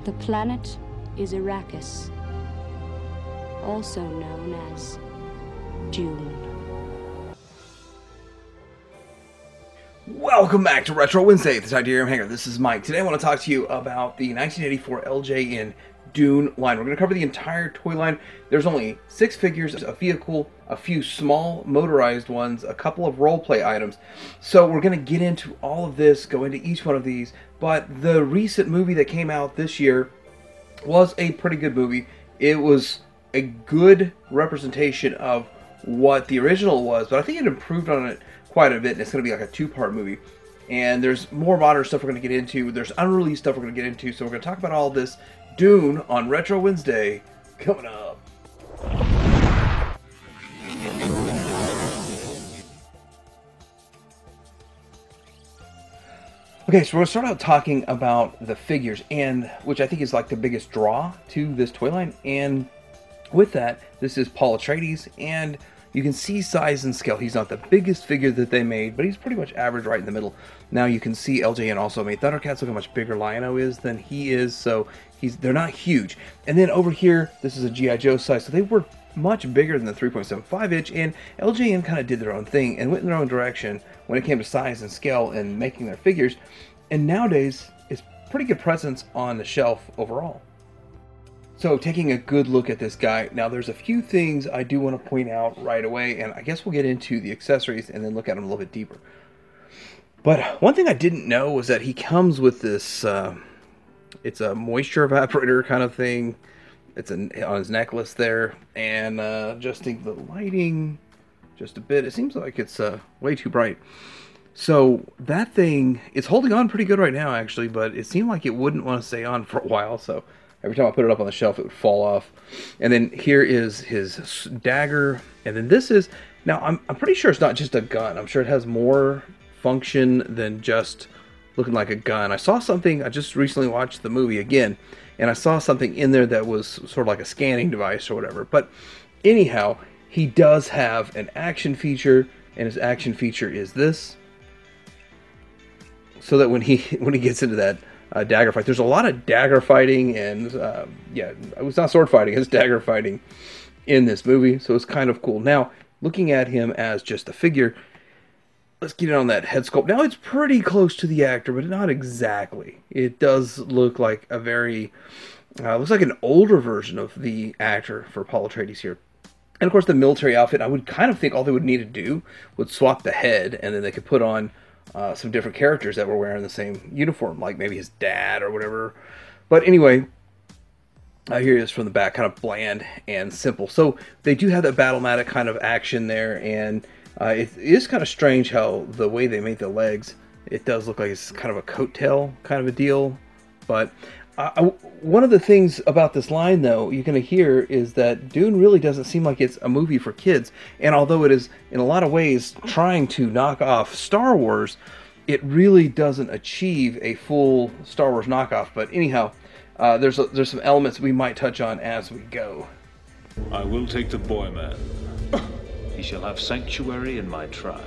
The planet is Arrakis, also known as Dune. Welcome back to Retro Wednesday. This is Dear Hanger. This is Mike. Today I want to talk to you about the 1984 LJ in Dune line. We're going to cover the entire toy line. There's only 6 figures, a vehicle, a few small motorized ones, a couple of role-play items. So we're going to get into all of this, go into each one of these. But the recent movie that came out this year was a pretty good movie. It was a good representation of what the original was, but I think it improved on it quite a bit, and it's going to be like a 2-part movie. And there's more modern stuff we're going to get into. There's unreleased stuff we're going to get into. So we're going to talk about all this Dune on Retro Wednesday coming up. Okay, so we're going to start out talking about the figures, and which I think is like the biggest draw to this toy line. And with that, this is Paul Atreides, and you can see size and scale. He's not the biggest figure that they made, but he's pretty much average right in the middle. Now you can see LJN also made Thundercats. Look how much bigger Lion-O is than he is, so they're not huge. And then over here, this is a G.I. Joe size, so they were much bigger than the 3.75 inch, and LJN kind of did their own thing and went in their own direction when it came to size and scale and making their figures. And nowadays, it's pretty good presence on the shelf overall. So taking a good look at this guy, now there's a few things I do want to point out right away, and I guess we'll get into the accessories and then look at them a little bit deeper. But one thing I didn't know was that he comes with this, it's a moisture evaporator kind of thing. It's on his necklace there, and adjusting the lighting just a bit. It seems like it's way too bright. So that thing, it's holding on pretty good right now actually, but it seemed like it wouldn't want to stay on for a while, so every time I put it up on the shelf, it would fall off. And then here is his dagger. And then this is, now I'm pretty sure it's not just a gun. I'm sure it has more function than just looking like a gun. I saw something, I just recently watched the movie again, and I saw something in there that was sort of like a scanning device or whatever. But anyhow, he does have an action feature, and his action feature is this. So that when he gets into that dagger fight. There's a lot of dagger fighting, and yeah, it's not sword fighting, it's dagger fighting in this movie, so it's kind of cool. Now, looking at him as just a figure, let's get in on that head sculpt. Now, it's pretty close to the actor, but not exactly. It does look like a very, looks like an older version of the actor for Paul Atreides here. And of course, the military outfit, I would kind of think all they would need to do would swap the head, and then they could put on some different characters that were wearing the same uniform, like maybe his dad or whatever. But anyway, here he is from the back, kind of bland and simple. So they do have that battlematic kind of action there, and it is kind of strange how the way they made the legs, it does look like it's kind of a coattail kind of a deal. But one of the things about this line, though, you're going to hear is that Dune really doesn't seem like it's a movie for kids. And although it is, in a lot of ways, trying to knock off Star Wars, it really doesn't achieve a full Star Wars knockoff. But anyhow, there's some elements we might touch on as we go. I will take the boy man. He shall have sanctuary in my tribe.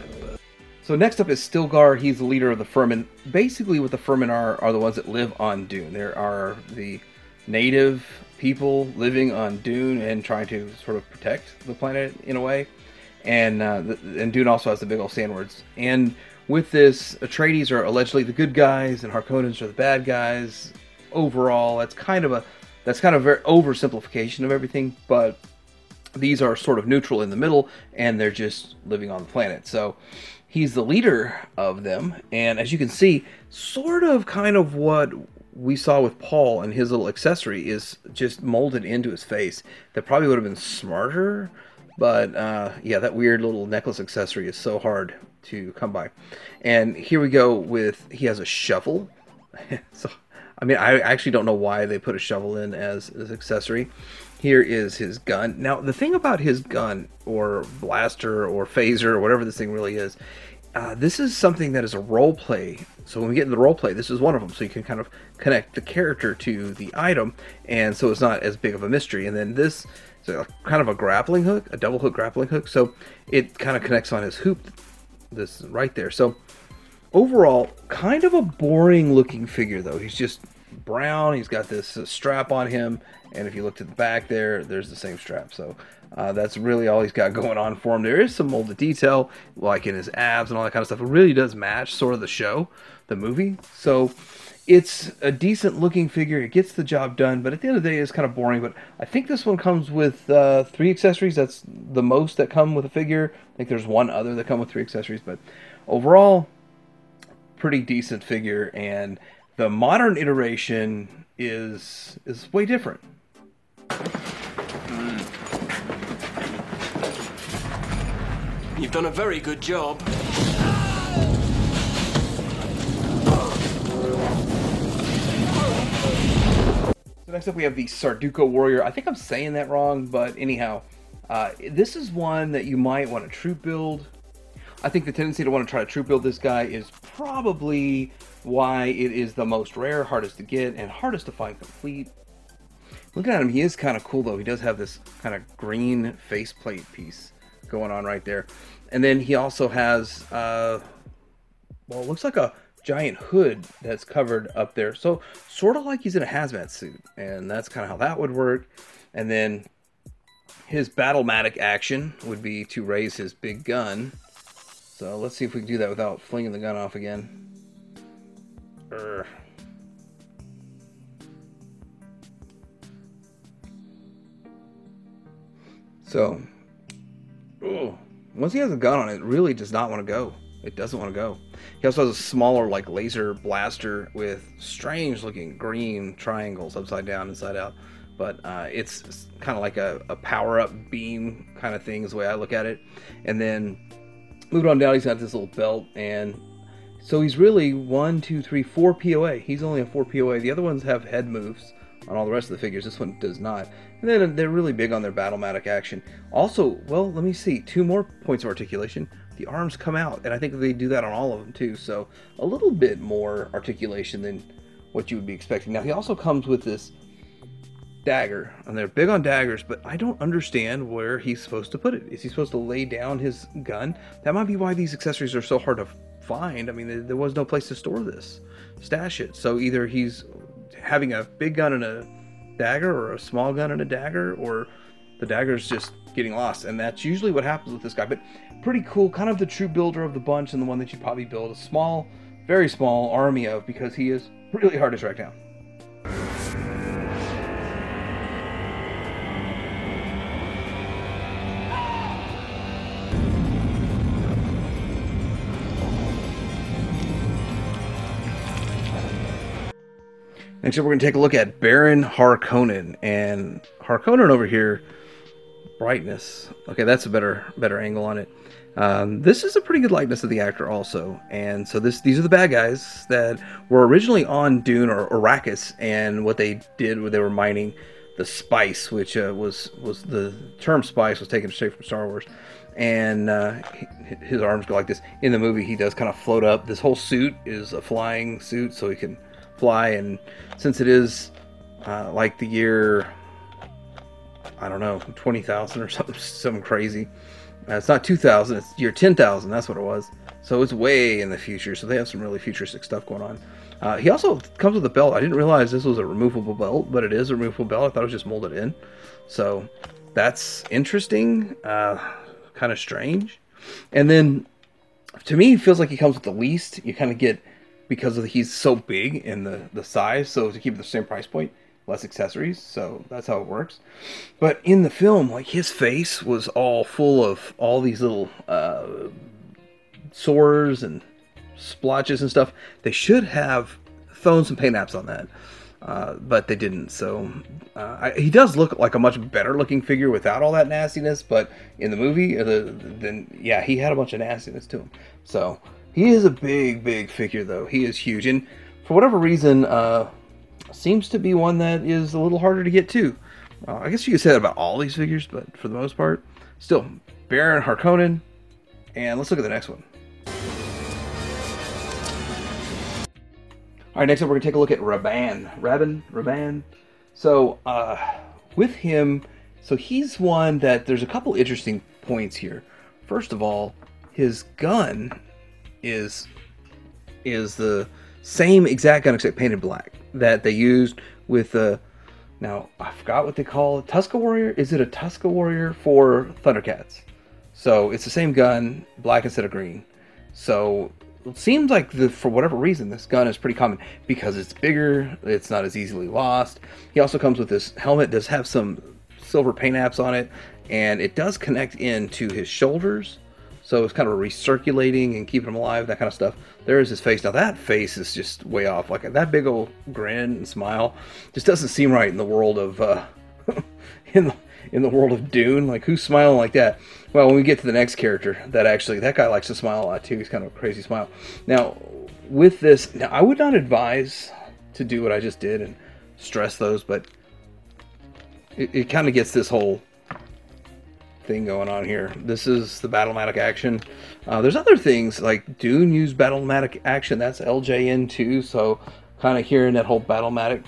So next up is Stilgar. He's the leader of the Fremen. Basically what the Fremen are the ones that live on Dune. There are the native people living on Dune and trying to sort of protect the planet in a way. And Dune also has the big old sandwords. And with this, Atreides are allegedly the good guys and Harkonnens are the bad guys. Overall, that's kind of a very oversimplification of everything, but these are sort of neutral in the middle, and they're just living on the planet. So he's the leader of them, and as you can see, sort of kind of what we saw with Paul and his little accessory is just molded into his face. That probably would have been smarter, but yeah, that weird little necklace accessory is so hard to come by. And here we go with, he has a shovel. So, I mean, I actually don't know why they put a shovel in as an accessory. Here is his gun. Now, the thing about his gun, or blaster, or phaser, or whatever this thing really is, this is something that is a role play. So when we get into the role play, this is one of them. So you can kind of connect the character to the item, and so it's not as big of a mystery. And then this is kind of a grappling hook, a double hook grappling hook. So it kind of connects on his hoop, this right there. So overall, kind of a boring looking figure, though. He's just brown. He's got this strap on him, and if you look to the back there's the same strap. So that's really all he's got going on for him. There is some molded detail, like in his abs and all that kind of stuff. It really does match sort of the show, the movie. So it's a decent looking figure. It gets the job done, but at the end of the day, it's kind of boring. But I think this one comes with 3 accessories. That's the most that come with a figure. I think there's one other that come with 3 accessories, but overall, pretty decent figure. And the modern iteration is way different. You've done a very good job. So next up we have the Saruko Warrior. I think I'm saying that wrong, but anyhow, this is one that you might want to troop build. I think the tendency to want to try to troop build this guy is probably why it is the most rare, hardest to get, and hardest to find complete. Looking at him, he is kind of cool though. He does have this kind of green faceplate piece going on right there. And then he also has, well, it looks like a giant hood that's covered up there. So sort of like he's in a hazmat suit. And that's kind of how that would work. And then his battle-matic action would be to raise his big gun. So let's see if we can do that without flinging the gun off again. So, once he has a gun on it, it really does not want to go. It doesn't want to go. He also has a smaller, like, laser blaster with strange looking green triangles upside down, inside out. But it's kind of like a power-up beam kind of thing is the way I look at it. And then moving on down, he's got this little belt, and so he's really 4 POA. He's only a 4 POA. The other ones have head moves on all the rest of the figures. This one does not. And then they're really big on their battle-matic action. Also, well, let me see, 2 more points of articulation. The arms come out, and I think they do that on all of them too. So a little bit more articulation than what you would be expecting. Now he also comes with this dagger, and they're big on daggers, but I don't understand where he's supposed to put it. Is he supposed to lay down his gun? That might be why these accessories are so hard to find. I mean, there was no place to store this, stash it. So either he's having a big gun and a dagger, or a small gun and a dagger, or the dagger's just getting lost, and that's usually what happens with this guy. But pretty cool, kind of the true builder of the bunch, and the one that you probably build a small, very small army of, because he is really hard to track down. Next up, we're going to take a look at Baron Haronnen. And Haronnen over here, brightness. Okay, that's a better angle on it. This is a pretty good likeness of the actor also. And so these are the bad guys that were originally on Dune or Arrakis. And what they did was they were mining the spice, which was the term spice was taken straight from Star Wars. And his arms go like this. In the movie, he does kind of float up. This whole suit is a flying suit, so he can fly. And since it is like the year, I don't know, 20,000 or something crazy. It's not 2000, it's year 10,000. That's what it was. So it's way in the future. So they have some really futuristic stuff going on. He also comes with a belt. I didn't realize this was a removable belt, but it is a removable belt. I thought it was just molded in. So that's interesting. Kind of strange. And then to me, it feels like he comes with the least. You kind of get, because he's so big in the size, so to keep it the same price point, less accessories, so that's how it works. But in the film, like, his face was all full of all these little sores and splotches and stuff. They should have thrown some paint apps on that, but they didn't. So he does look like a much better looking figure without all that nastiness, but in the movie, then yeah, he had a bunch of nastiness to him. So he is a big figure, though. He is huge, and for whatever reason, seems to be one that is a little harder to get to. I guess you could say that about all these figures, but for the most part, still, Baron Haronnen. And let's look at the next one. All right, next up we're going to take a look at Ravan. So, with him, so he's one that there's a couple interesting points here. First of all, his gun is the same exact gun except painted black. that they used with the, now I forgot what they call it, Tuska Warrior? Is it a Tuska Warrior for Thundercats? So it's the same gun, black instead of green. So it seems like, for whatever reason, this gun is pretty common because it's bigger, it's not as easily lost. He also comes with this helmet, does have some silver paint apps on it, and it does connect into his shoulders. So it's kind of recirculating and keeping him alive, that kind of stuff. There is his face. Now that face is just way off. Like that big old grin and smile just doesn't seem right in the world of in the world of Dune. Like, who's smiling like that? Well, when we get to the next character, that guy likes to smile a lot too. He's kind of a crazy smile. Now with this, now I would not advise to do what I just did and stress those, but it kind of gets this whole thing going on here. This is the Battlematic action. There's other things like Dune used Battlematic action. That's LJN too. So kind of hearing that whole Battlematic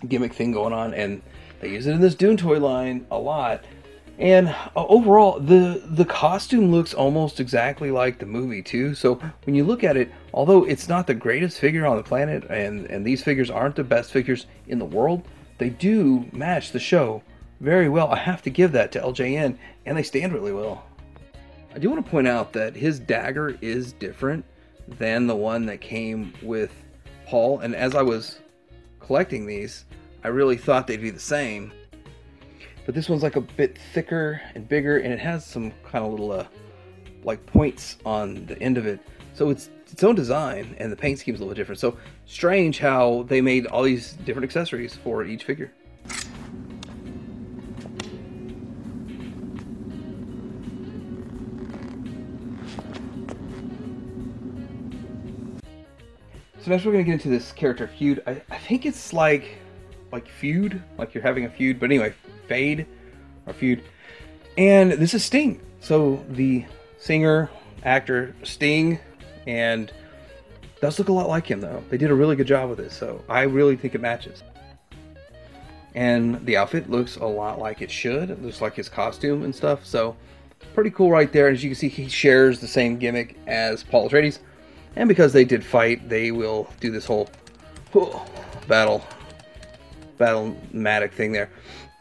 gimmick thing going on, and they use it in this Dune toy line a lot. And overall, the costume looks almost exactly like the movie too. So when you look at it, although it's not the greatest figure on the planet, and these figures aren't the best figures in the world, they do match the show very well. I have to give that to LJN, and they stand really well. I do want to point out that his dagger is different than the one that came with Paul, and as I was collecting these, I really thought they'd be the same. But this one's like a bit thicker and bigger, and it has some kind of little like points on the end of it. So it's its own design, and the paint scheme's a little bit different. So strange how they made all these different accessories for each figure. So next we're going to get into this character feud. I think it's like feud, like you're having a feud, but anyway, fade or feud. And this is Sting. So the singer, actor Sting, and does look a lot like him though. They did a really good job with this, so I really think it matches. And the outfit looks a lot like it should. It looks like his costume and stuff, so pretty cool right there. As you can see, he shares the same gimmick as Paul Atreides. And because they did fight, they will do this whole battlematic thing there.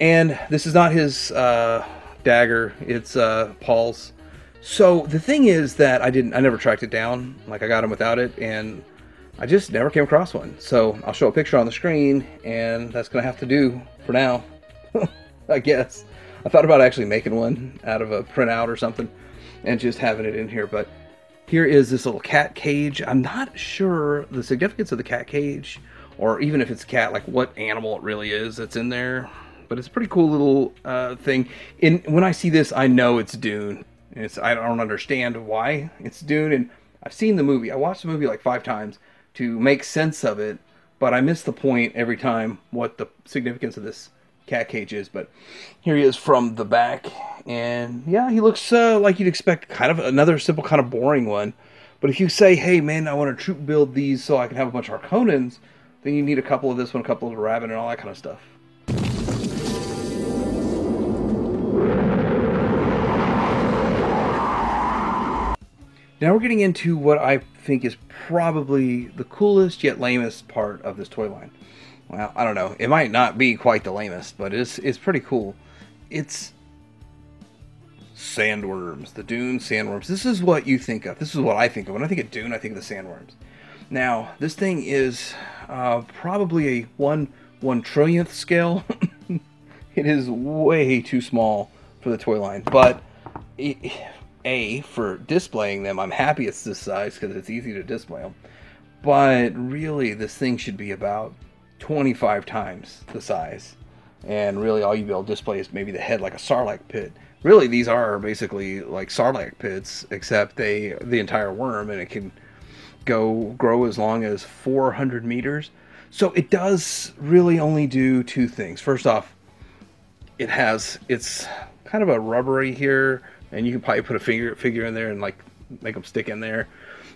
And this is not his dagger, it's Paul's. So the thing is that I never tracked it down. Like, I got him without it, and I just never came across one. So I'll show a picture on the screen, and that's gonna have to do for now. I guess. I thought about actually making one out of a printout or something and just having it in here, but here is this little cat cage. I'm not sure the significance of the cat cage, or even if it's a cat, like what animal it really is that's in there. But it's a pretty cool little thing. When I see this, I know it's Dune. I don't understand why it's Dune. And I've seen the movie. I watched the movie like 5 times to make sense of it, but I miss the point every time what the significance of this cat cage is. But here he is from the back, and yeah, he looks like you'd expect, kind of another simple kind of boring one. But if you say, hey man, I want to troop build these so I can have a bunch of Harkonnens, then you need a couple of this one, a couple of Ravan, and all that kind of stuff. Now we're getting into what I think is probably the coolest yet lamest part of this toy line. Well, I don't know. It might not be quite the lamest, but it's pretty cool. It's sandworms, the Dune sandworms. This is what you think of. This is what I think of. When I think of Dune, I think of the sandworms. Now, this thing is probably a 1/1,000,000th scale. It is way too small for the toy line, but for displaying them, I'm happy it's this size because it's easy to display them. But really, this thing should be about 25 times the size, and really all you'd be able to display is maybe the head, like a Sarlacc pit. Really, these are basically like Sarlacc pits, except the entire worm, and it can grow as long as 400 meters. So it does really only do 2 things. First off, it's kind of a rubbery here, and you can probably put a figure in there and like make them stick in there.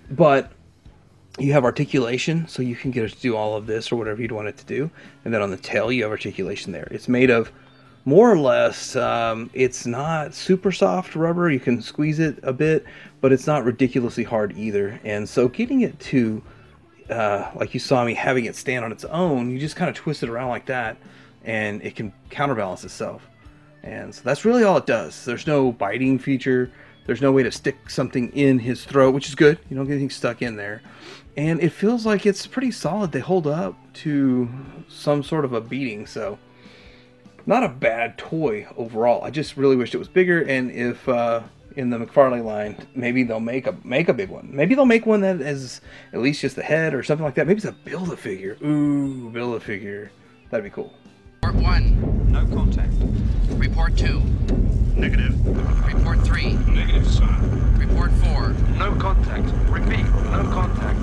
But you have articulation, so you can get it to do all of this or whatever you'd want it to do. And then on the tail, you have articulation there. It's made of more or less, it's not super soft rubber. You can squeeze it a bit, but it's not ridiculously hard either. And so getting it to like you saw me having it stand on its own, you just kind of twist it around like that, and it can counterbalance itself. And so that's really all it does. There's no biting feature. There's no way to stick something in his throat, which is good. You don't get anything stuck in there. And it feels like it's pretty solid. They hold up to some sort of a beating. So not a bad toy overall. I just really wished it was bigger. And if in the McFarlane line, maybe they'll make a big one. Maybe they'll make one that is at least just the head or something like that. Maybe it's a Build-A-Figure. Ooh, Build-A-Figure. That'd be cool. Report 1. No contact. Report 2. Negative. Report 3. Negative, sir. Report 4. No contact. Repeat, no contact.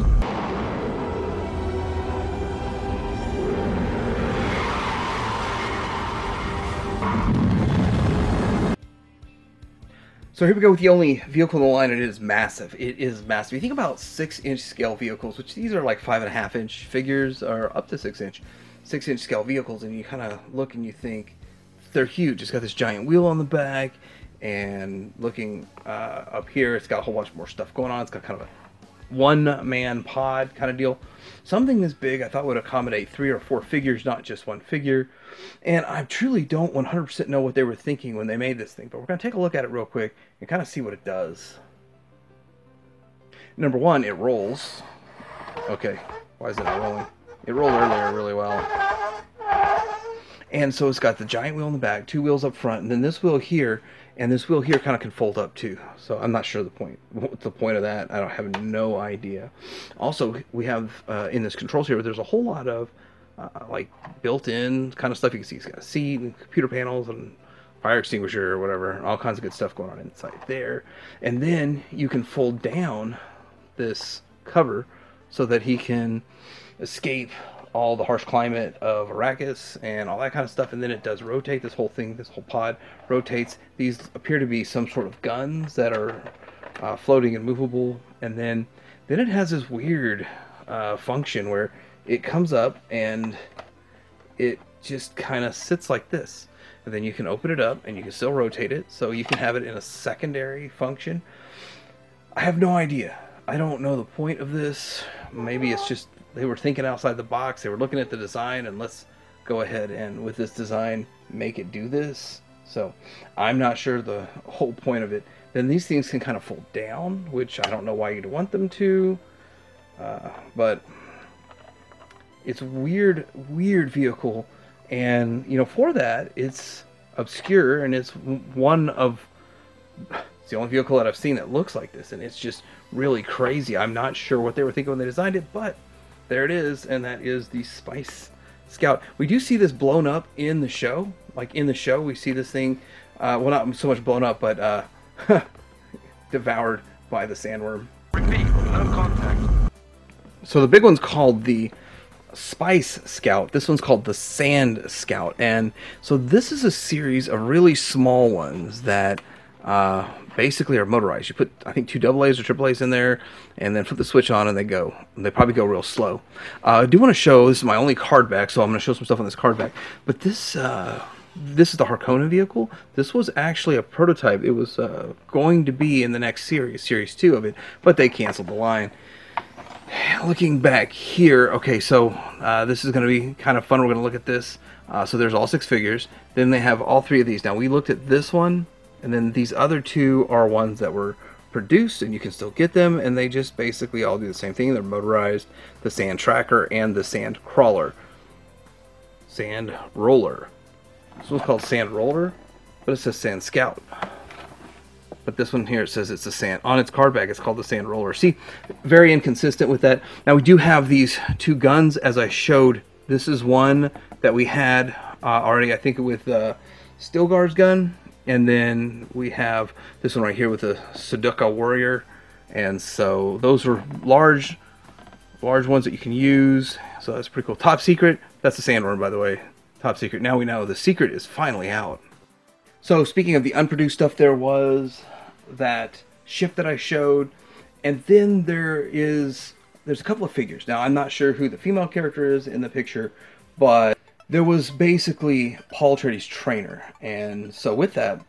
So here we go with the only vehicle in the line. It is massive. It is massive. You think about 6-inch scale vehicles, which these are like 5.5-inch figures, or up to 6-inch. 6-inch scale vehicles, and you kind of look and you think they're huge. It's got this giant wheel on the back, and looking up here, it's got a whole bunch more stuff going on. It's got kind of a one-man pod kind of deal. Something this big I thought would accommodate 3 or 4 figures, not just one figure. And I truly don't 100% know what they were thinking when they made this thing, but we're going to take a look at it real quick and kind of see what it does. Number one, it rolls. Okay, why is it not rolling? It rolled earlier really well. And so it's got the giant wheel in the back, 2 wheels up front, and then this wheel here, and this wheel here kind of can fold up too. So I'm not sure what's the point of that. I don't have no idea. Also, we have in this controls here, there's a whole lot of like built-in kind of stuff. You can see it's got a seat and computer panels and fire extinguisher or whatever, all kinds of good stuff going on inside there. And then you can fold down this cover so that he can escape all the harsh climate of Arrakis and all that kind of stuff. And then it does rotate. This whole thing, this whole pod rotates. These appear to be some sort of guns that are floating and movable. And then it has this weird function where it comes up and it just kind of sits like this. And then you can open it up and you can still rotate it. So you can have it in a secondary function. I have no idea. I don't know the point of this. Maybe it's just they were thinking outside the box. They were looking at the design and let's go ahead and with this design make it do this. So I'm not sure the whole point of it. Then these things can kind of fold down, which I don't know why you'd want them to. But it's a weird vehicle. And, you know, for that, it's obscure and it's one of... It's the only vehicle that I've seen that looks like this, and it's just really crazy. I'm not sure what they were thinking when they designed it, but there it is, and that is the Spice Scout. We do see this blown up in the show. Like in the show, we see this thing, well, not so much blown up, but devoured by the sandworm. Repeat, no contact. So the big one's called the Spice Scout. This one's called the Sand Scout, and so this is a series of really small ones that basically are motorized. You put, I think, 2 AA's or AAA's in there, and then flip the switch on, and they go. And they probably go real slow. I do want to show, this is my only card back, so I'm going to show some stuff on this card back. But this is the Haronnen vehicle. This was actually a prototype. It was going to be in the next series, Series 2 of it, but they canceled the line. Looking back here, okay, so this is going to be kind of fun. We're going to look at this. So there's all 6 figures. Then they have all 3 of these. Now, we looked at this one, and then these other 2 are ones that were produced, and you can still get them, and they just basically all do the same thing. They're motorized, the Sand Tracker and the Sand Crawler. Sand Roller. This one's called Sand Roller, but it says Sand Scout. But this one here, it says it's the Sand. On its card back, it's called the Sand Roller. See, very inconsistent with that. Now, we do have these 2 guns, as I showed. This is one that we had already, I think, with Stilgar's gun. And then we have this one right here with the Saruko Warrior. And so those are large ones that you can use. So that's pretty cool. Top secret. That's the sandworm, by the way. Top secret. Now we know the secret is finally out. So speaking of the unproduced stuff, there was that ship that I showed. And then there's a couple of figures. Now I'm not sure who the female character is in the picture, but there was basically Paul Atreides' trainer, and so with that,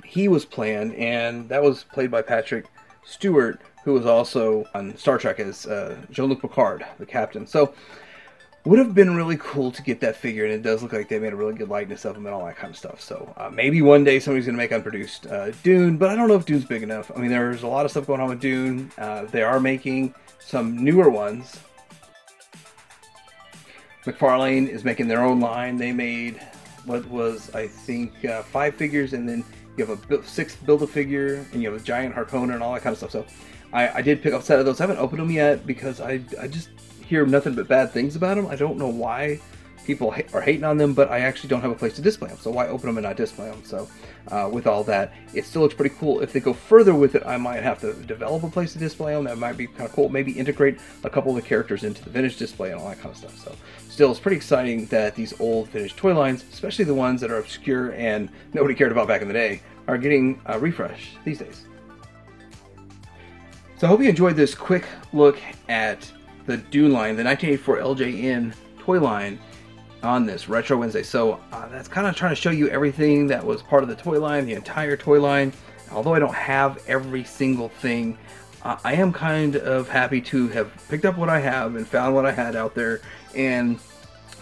he was planned, and that was played by Patrick Stewart, who was also on Star Trek as Jean-Luc Picard, the captain. So would have been really cool to get that figure, and it does look like they made a really good likeness of him and all that kind of stuff. So maybe one day somebody's going to make unproduced Dune, but I don't know if Dune's big enough. I mean, there's a lot of stuff going on with Dune. They are making some newer ones. McFarlane is making their own line. They made what was, I think, 5 figures, and then you have a 6th Build-A-Figure, and you have a giant Harkonnen and all that kind of stuff. So I did pick up a set of those. I haven't opened them yet because I just hear nothing but bad things about them. I don't know why people are hating on them, but I actually don't have a place to display them. So why open them and not display them? So with all that, it still looks pretty cool. If they go further with it, I might have to develop a place to display them. That might be kind of cool. Maybe integrate a couple of the characters into the vintage display and all that kind of stuff. So still, it's pretty exciting that these old vintage toy lines, especially the ones that are obscure and nobody cared about back in the day, are getting a refresh these days. So I hope you enjoyed this quick look at the Dune line, the 1984 LJN toy line on this Retro Wednesday. So that's kind of trying to show you everything that was part of the toy line, the entire toy line. Although I don't have every single thing, I am kind of happy to have picked up what I have and found what I had out there, and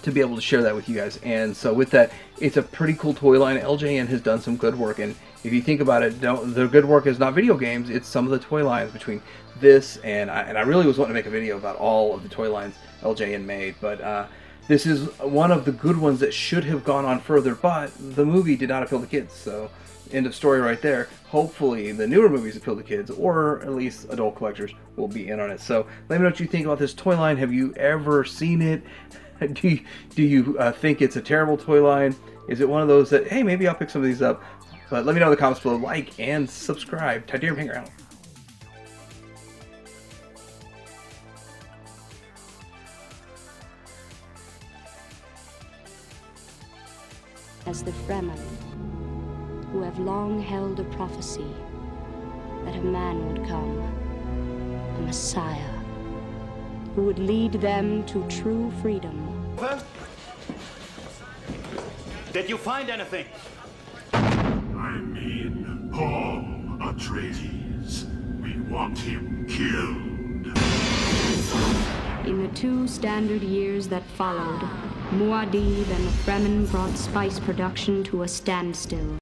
to be able to share that with you guys. And so with that, it's a pretty cool toy line. LJN has done some good work, and if you think about it, the good work is not video games, it's some of the toy lines between this and I really was wanting to make a video about all of the toy lines LJN made, but this is one of the good ones that should have gone on further, but the movie did not appeal to kids, so end of story right there. Hopefully the newer movies appeal to kids, or at least adult collectors will be in on it. So let me know what you think about this toy line. Have you ever seen it? Do you think it's a terrible toy line? Is it one of those that, hey, maybe I'll pick some of these up? But let me know in the comments below. Like and subscribe. Titanium Hanger out. As the Fremen, who have long held a prophecy that a man would come, a Messiah, who would lead them to true freedom. Did you find anything? I mean, Paul Atreides. We want him killed. In the 2 standard years that followed, Muad'Dib and the Fremen brought spice production to a standstill.